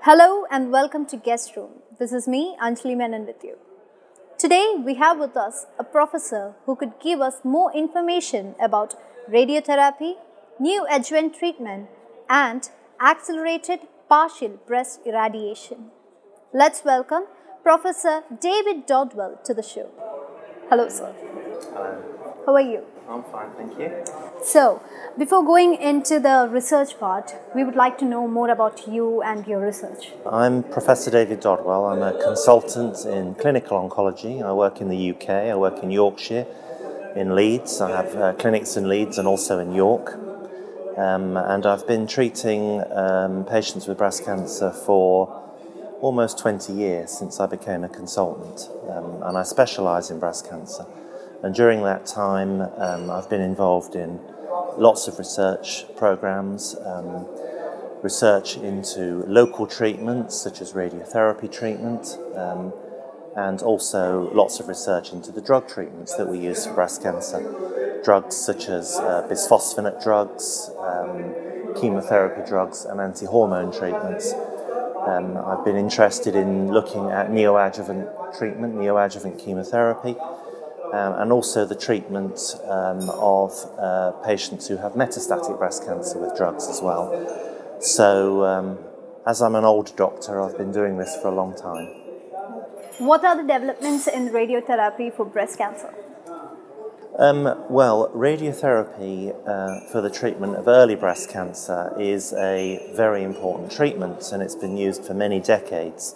Hello and welcome to Guest Room. This is me, Anjali Menon with you. Today we have with us a professor who could give us more information about radiotherapy, neoadjuvant treatment and accelerated partial breast irradiation. Let's welcome Professor David Dodwell to the show. Hello sir. Hello. How are you? I'm fine, thank you. So, before going into the research part, we would like to know more about you and your research. I'm Professor David Dodwell. I'm a consultant in clinical oncology. I work in the UK, I work in Yorkshire, in Leeds. I have clinics in Leeds and also in York. And I've been treating patients with breast cancer for almost 20 years since I became a consultant. And I specialise in breast cancer. And during that time, I've been involved in lots of research programs, research into local treatments such as radiotherapy treatment, and also lots of research into the drug treatments that we use for breast cancer. Drugs such as bisphosphonate drugs, chemotherapy drugs, and anti-hormone treatments. I've been interested in looking at neoadjuvant treatment, neoadjuvant chemotherapy, and also the treatment of patients who have metastatic breast cancer with drugs as well. So, as I'm an old doctor, I've been doing this for a long time. What are the developments in radiotherapy for breast cancer? Well, radiotherapy for the treatment of early breast cancer is a very important treatment, and it's been used for many decades.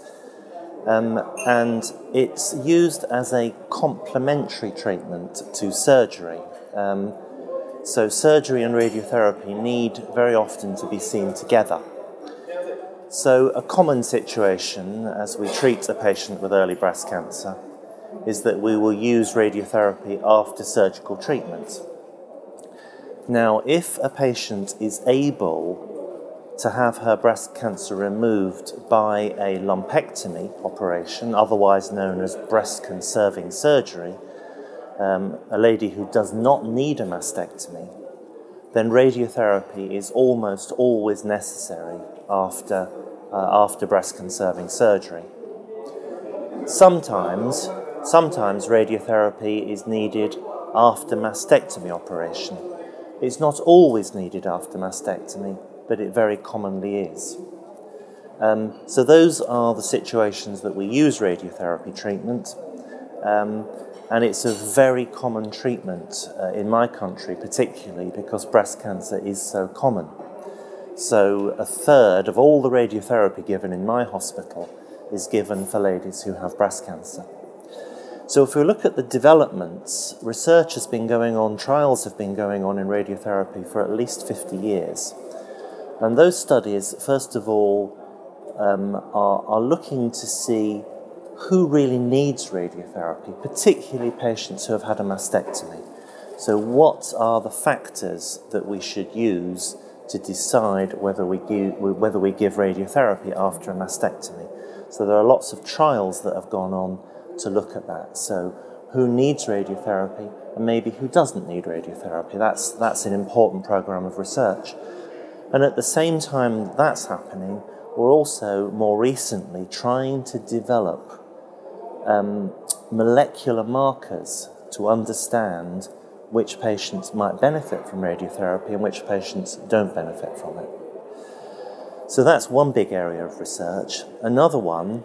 And it's used as a complementary treatment to surgery. So surgery and radiotherapy need very often to be seen together. So a common situation as we treat a patient with early breast cancer is that we will use radiotherapy after surgical treatment. Now, if a patient is able to have her breast cancer removed by a lumpectomy operation, otherwise known as breast-conserving surgery, a lady who does not need a mastectomy, then radiotherapy is almost always necessary after breast-conserving surgery. Sometimes radiotherapy is needed after mastectomy operation. It's not always needed after mastectomy, but it very commonly is. So those are the situations that we use radiotherapy treatment, and it's a very common treatment in my country, particularly because breast cancer is so common. So a third of all the radiotherapy given in my hospital is given for ladies who have breast cancer. So if we look at the developments, research has been going on, trials have been going on in radiotherapy for at least 50 years. And those studies, first of all, are looking to see who really needs radiotherapy, particularly patients who have had a mastectomy. So what are the factors that we should use to decide whether we give radiotherapy after a mastectomy? So there are lots of trials that have gone on to look at that. So who needs radiotherapy and maybe who doesn't need radiotherapy? That's an important program of research. And at the same time that's happening, we're also more recently trying to develop molecular markers to understand which patients might benefit from radiotherapy and which patients don't benefit from it. So that's one big area of research. Another one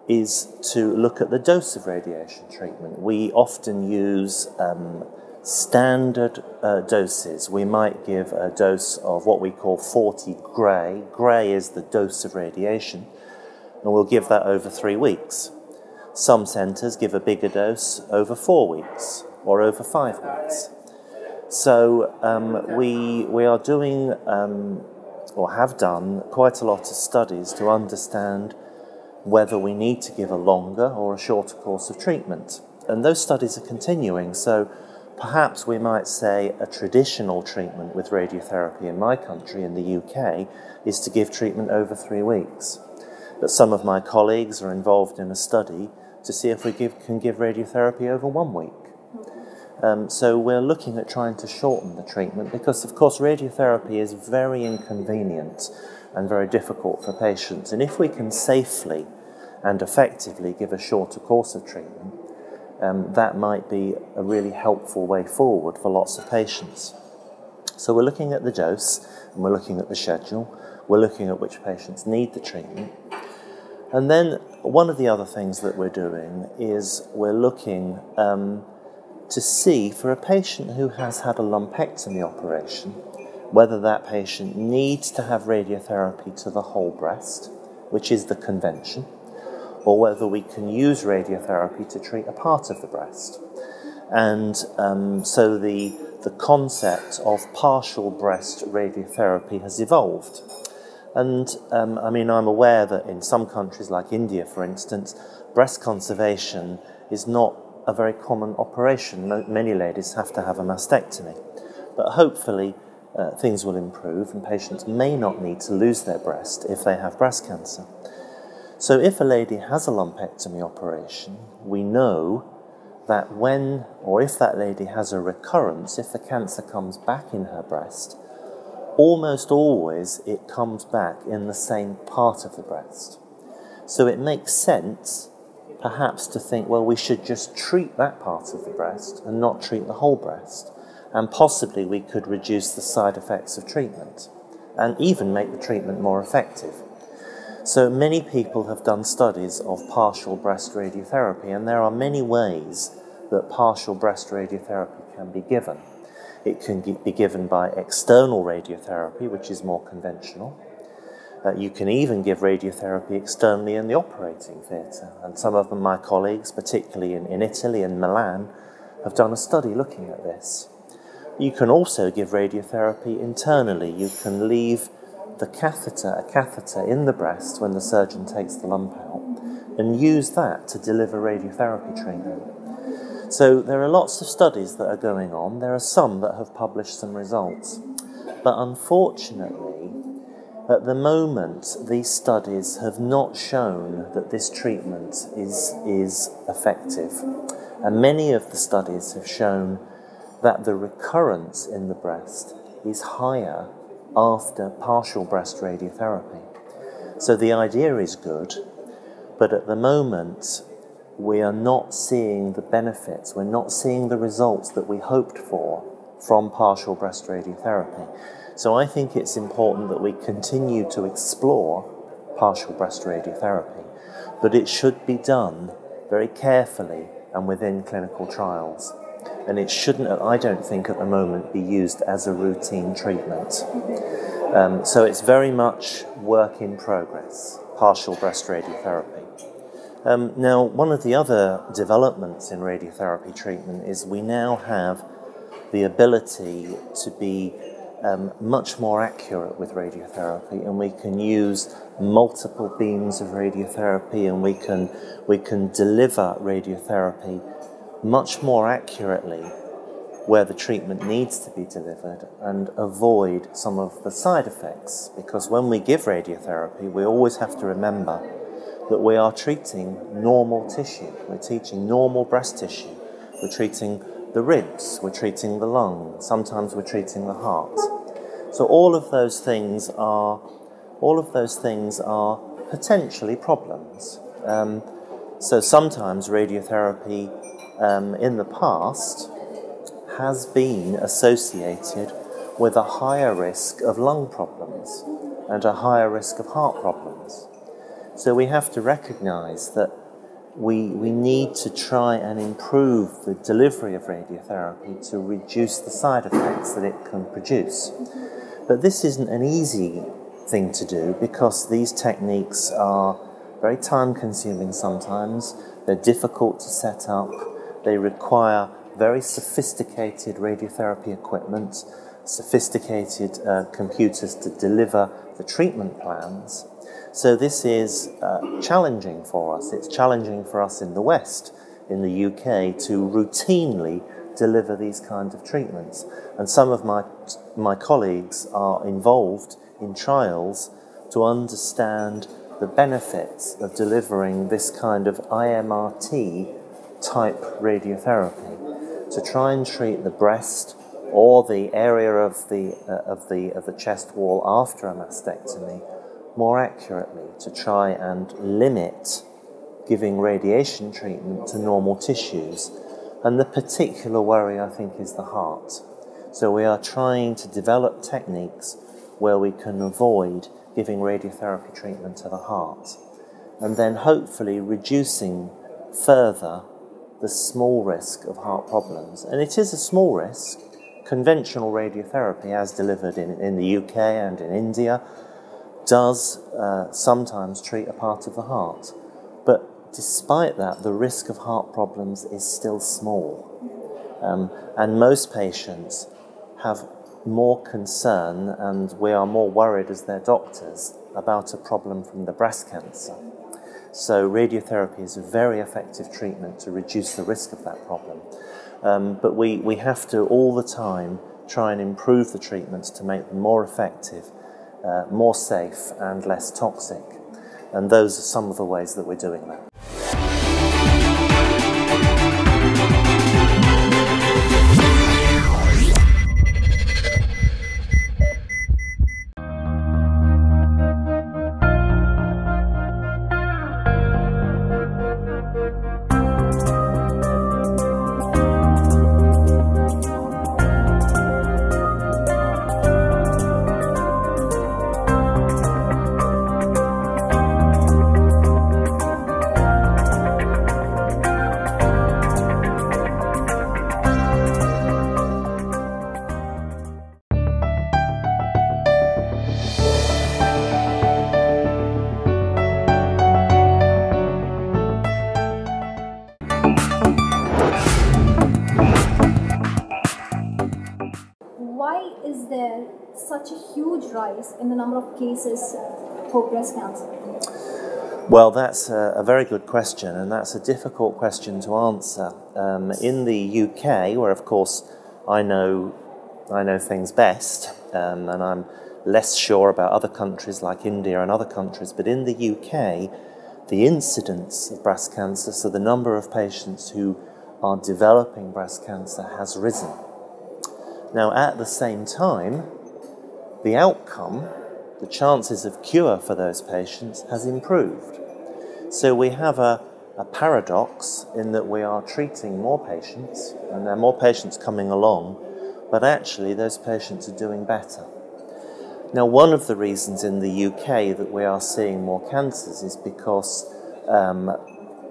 is to look at the dose of radiation treatment. We often use standard doses. We might give a dose of what we call 40 gray. Gray is the dose of radiation, and we'll give that over 3 weeks. Some centres give a bigger dose over 4 weeks or over 5 weeks. So we are doing or have done quite a lot of studies to understand whether we need to give a longer or a shorter course of treatment. And those studies are continuing. So perhaps we might say a traditional treatment with radiotherapy in my country, in the UK, is to give treatment over 3 weeks. But some of my colleagues are involved in a study to see if we can give radiotherapy over 1 week. So we're looking at trying to shorten the treatment because, of course, radiotherapy is very inconvenient and very difficult for patients. And if we can safely and effectively give a shorter course of treatment, that might be a really helpful way forward for lots of patients. So we're looking at the dose, and we're looking at the schedule, we're looking at which patients need the treatment. And then one of the other things that we're doing is we're looking to see for a patient who has had a lumpectomy operation, whether that patient needs to have radiotherapy to the whole breast, which is the convention, or whether we can use radiotherapy to treat a part of the breast. And so the concept of partial breast radiotherapy has evolved. And I mean, I'm aware that in some countries like India, for instance, breast conservation is not a very common operation. Many ladies have to have a mastectomy. But hopefully things will improve and patients may not need to lose their breast if they have breast cancer. So if a lady has a lumpectomy operation, we know that when, or if that lady has a recurrence, if the cancer comes back in her breast, almost always it comes back in the same part of the breast. So it makes sense, perhaps, to think, well, we should just treat that part of the breast and not treat the whole breast. And possibly we could reduce the side effects of treatment and even make the treatment more effective. So many people have done studies of partial breast radiotherapy, and there are many ways that partial breast radiotherapy can be given. It can be given by external radiotherapy, which is more conventional. You can even give radiotherapy externally in the operating theatre. And some of my colleagues, particularly in Italy and Milan, have done a study looking at this. You can also give radiotherapy internally. You can leave a catheter in the breast when the surgeon takes the lump out, and use that to deliver radiotherapy treatment. So there are lots of studies that are going on. There are some that have published some results. But unfortunately, at the moment, these studies have not shown that this treatment is effective. And many of the studies have shown that the recurrence in the breast is higher after partial breast radiotherapy. So the idea is good, but at the moment we are not seeing the benefits, we're not seeing the results that we hoped for from partial breast radiotherapy. So I think it's important that we continue to explore partial breast radiotherapy, but it should be done very carefully and within clinical trials. And it shouldn't, I don't think at the moment, be used as a routine treatment. So it's very much work in progress, partial breast radiotherapy. Now, one of the other developments in radiotherapy treatment is we now have the ability to be much more accurate with radiotherapy, and we can use multiple beams of radiotherapy, and we can deliver radiotherapy much more accurately where the treatment needs to be delivered and avoid some of the side effects. Because when we give radiotherapy, we always have to remember that we are treating normal tissue. We're treating normal breast tissue. We're treating the ribs, we're treating the lung, sometimes we're treating the heart. So all of those things are potentially problems. So sometimes radiotherapy in the past has been associated with a higher risk of lung problems and a higher risk of heart problems. So we have to recognize that we need to try and improve the delivery of radiotherapy to reduce the side effects that it can produce. But this isn't an easy thing to do because these techniques are very time-consuming sometimes. They're difficult to set up. They require very sophisticated radiotherapy equipment, sophisticated computers to deliver the treatment plans. So this is challenging for us. It's challenging for us in the West, in the UK, to routinely deliver these kinds of treatments. And some of my colleagues are involved in trials to understand the benefits of delivering this kind of IMRT type radiotherapy to try and treat the breast or the area of the chest wall after a mastectomy more accurately, to try and limit giving radiation treatment to normal tissues. And the particular worry, I think, is the heart. So we are trying to develop techniques where we can avoid giving radiotherapy treatment to the heart, and then hopefully reducing further the small risk of heart problems. And it is a small risk. Conventional radiotherapy, as delivered in the UK and in India, does sometimes treat a part of the heart. But despite that, the risk of heart problems is still small. And most patients have more concern, and we are more worried as their doctors about a problem from the breast cancer. So radiotherapy is a very effective treatment to reduce the risk of that problem. But we have to all the time try and improve the treatments to make them more effective, more safe and less toxic. And those are some of the ways that we're doing that. Why is there such a huge rise in the number of cases for breast cancer? Well, that's a very good question, and that's a difficult question to answer. In the UK, where of course I know things best, and I'm less sure about other countries like India and other countries, but in the UK, the incidence of breast cancer, so the number of patients who are developing breast cancer, has risen. Now, at the same time, the outcome, the chances of cure for those patients, has improved. So we have a paradox in that we are treating more patients, and there are more patients coming along, but actually those patients are doing better. Now, one of the reasons in the UK that we are seeing more cancers is because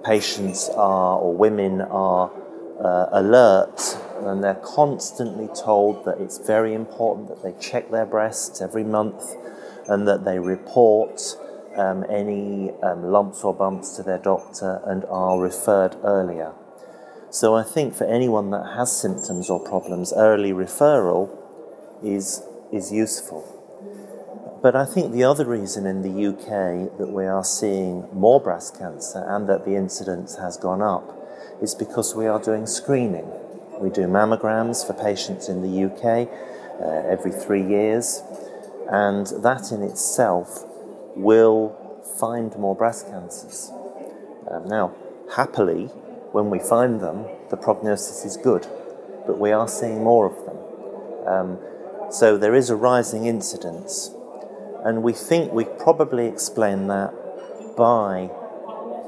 patients are, or women are, alert, and they're constantly told that it's very important that they check their breasts every month and that they report any lumps or bumps to their doctor and are referred earlier. So I think for anyone that has symptoms or problems, early referral is useful. But I think the other reason in the UK that we are seeing more breast cancer and that the incidence has gone up is because we are doing screening. We do mammograms for patients in the UK every 3 years, and that in itself will find more breast cancers. Now, happily, when we find them, the prognosis is good, but we are seeing more of them. So there is a rising incidence, and we think we probably explain that by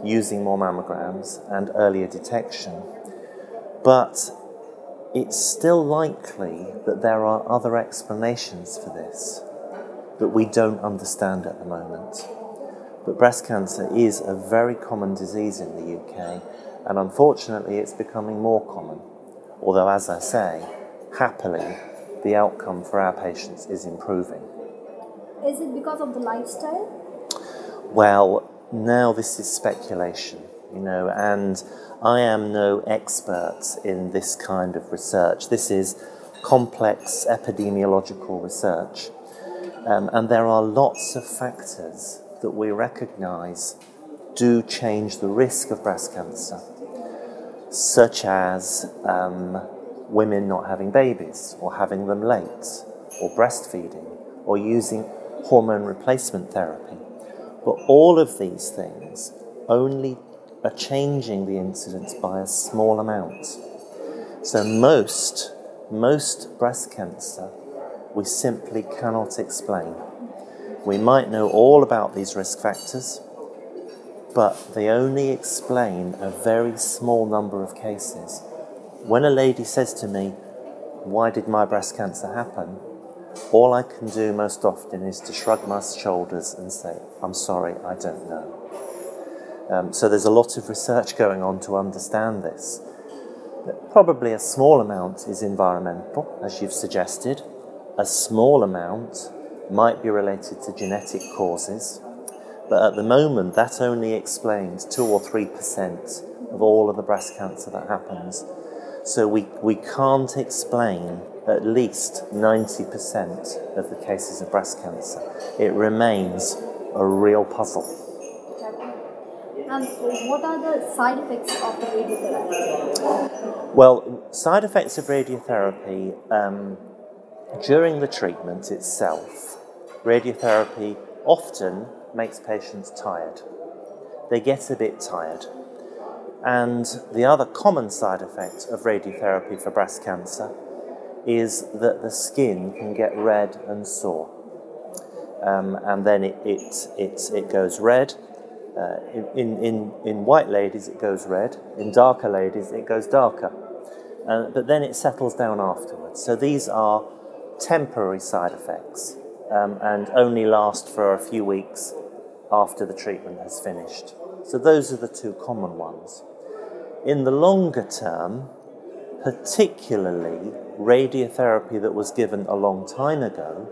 using more mammograms and earlier detection. But it's still likely that there are other explanations for this that we don't understand at the moment. But breast cancer is a very common disease in the UK, and unfortunately it's becoming more common. Although, as I say, happily, the outcome for our patients is improving. Is it because of the lifestyle? Well, now this is speculation, and I am no expert in this kind of research. This is complex epidemiological research, and there are lots of factors that we recognise do change the risk of breast cancer, such as women not having babies, or having them late, or breastfeeding, or using hormone replacement therapy. But all of these things only are changing the incidence by a small amount. So most breast cancer we simply cannot explain. We might know all about these risk factors, but they only explain a very small number of cases. When a lady says to me, "Why did my breast cancer happen?" all I can do most often is to shrug my shoulders and say, "I'm sorry, I don't know." So there's a lot of research going on to understand this. Probably a small amount is environmental, as you've suggested. A small amount might be related to genetic causes, but at the moment that only explains 2 or 3% of all of the breast cancer that happens. So we can't explain at least 90% of the cases of breast cancer. It remains a real puzzle. And what are the side effects of the radiotherapy? Well, side effects of radiotherapy, during the treatment itself, radiotherapy often makes patients tired. They get a bit tired. And the other common side effect of radiotherapy for breast cancer is that the skin can get red and sore. And then it goes red. In white ladies it goes red. In darker ladies it goes darker. But then it settles down afterwards. So these are temporary side effects and only last for a few weeks after the treatment has finished. So those are the two common ones. In the longer term, particularly radiotherapy that was given a long time ago,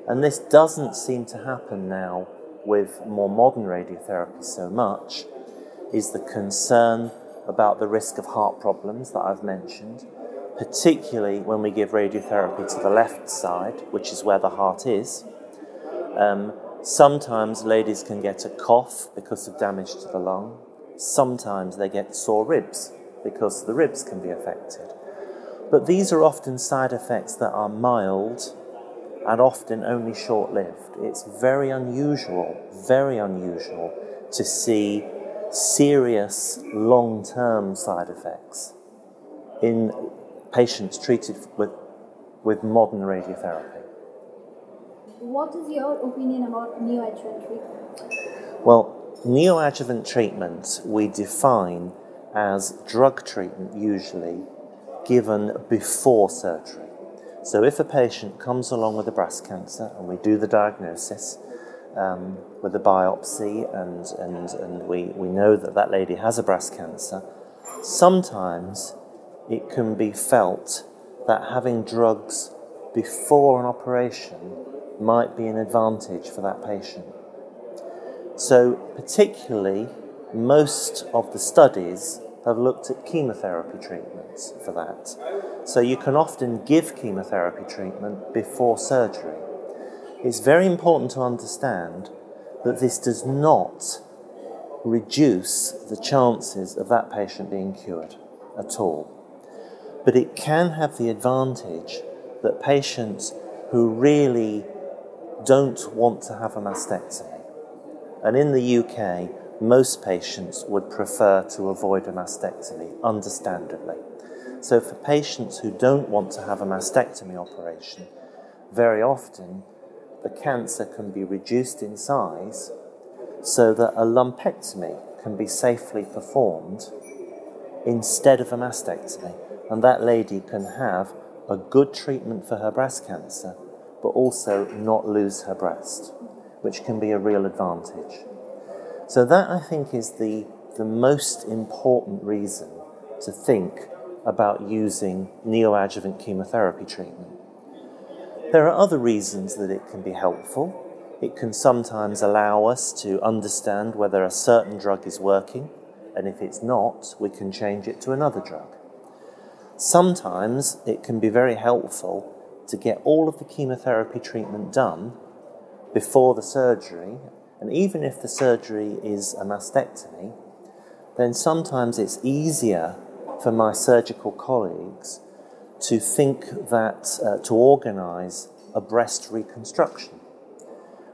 and this doesn't seem to happen now with more modern radiotherapy so much, is the concern about the risk of heart problems that I've mentioned, particularly when we give radiotherapy to the left side, which is where the heart is. Sometimes ladies can get a cough because of damage to the lung. Sometimes they get sore ribs because the ribs can be affected. But these are often side effects that are mild and often only short-lived. It's very unusual to see serious long-term side effects in patients treated with modern radiotherapy. What is your opinion about neoadjuvant treatment? Well, neoadjuvant treatment we define as drug treatment usually given before surgery. So if a patient comes along with a breast cancer and we do the diagnosis with a biopsy and we know that that lady has a breast cancer, sometimes it can be felt that having drugs before an operation might be an advantage for that patient. So particularly, most of the studies have looked at chemotherapy treatments for that. So you can often give chemotherapy treatment before surgery. It's very important to understand that this does not reduce the chances of that patient being cured at all. But it can have the advantage that patients who really don't want to have a mastectomy, and in the UK, most patients would prefer to avoid a mastectomy, understandably. So for patients who don't want to have a mastectomy operation, very often the cancer can be reduced in size so that a lumpectomy can be safely performed instead of a mastectomy. And that lady can have a good treatment for her breast cancer, but also not lose her breast, which can be a real advantage. So that, I think, is the most important reason to think about using neoadjuvant chemotherapy treatment. There are other reasons that it can be helpful. It can sometimes allow us to understand whether a certain drug is working, and if it's not, we can change it to another drug. Sometimes it can be very helpful to get all of the chemotherapy treatment done before the surgery, and even if the surgery is a mastectomy, then sometimes it's easier for my surgical colleagues to think that, to organise a breast reconstruction,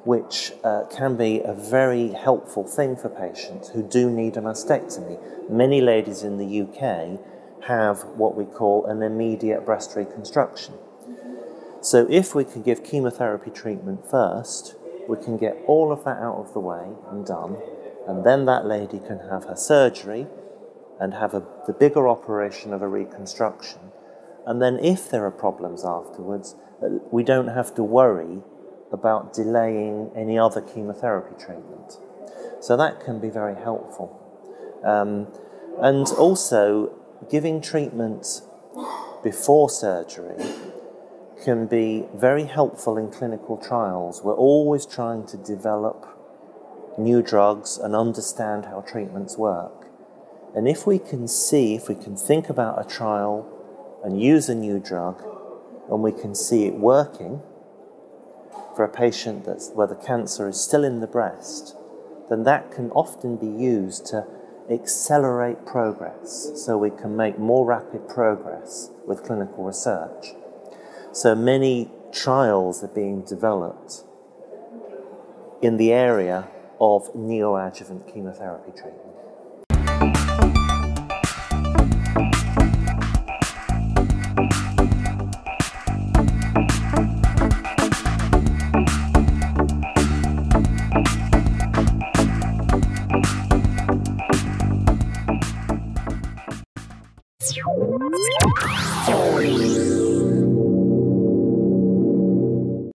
which can be a very helpful thing for patients who do need a mastectomy. Many ladies in the UK have what we call an immediate breast reconstruction. So if we can give chemotherapy treatment first, we can get all of that out of the way and done, and then that lady can have her surgery and have the bigger operation of a reconstruction. And then if there are problems afterwards, we don't have to worry about delaying any other chemotherapy treatment. So that can be very helpful. And also, giving treatment before surgery can be very helpful in clinical trials. We're always trying to develop new drugs and understand how treatments work. And if we can think about a trial and use a new drug, and we can see it working for a patient where the cancer is still in the breast, then that can often be used to accelerate progress, so we can make more rapid progress with clinical research. So many trials are being developed in the area of neoadjuvant chemotherapy treatment.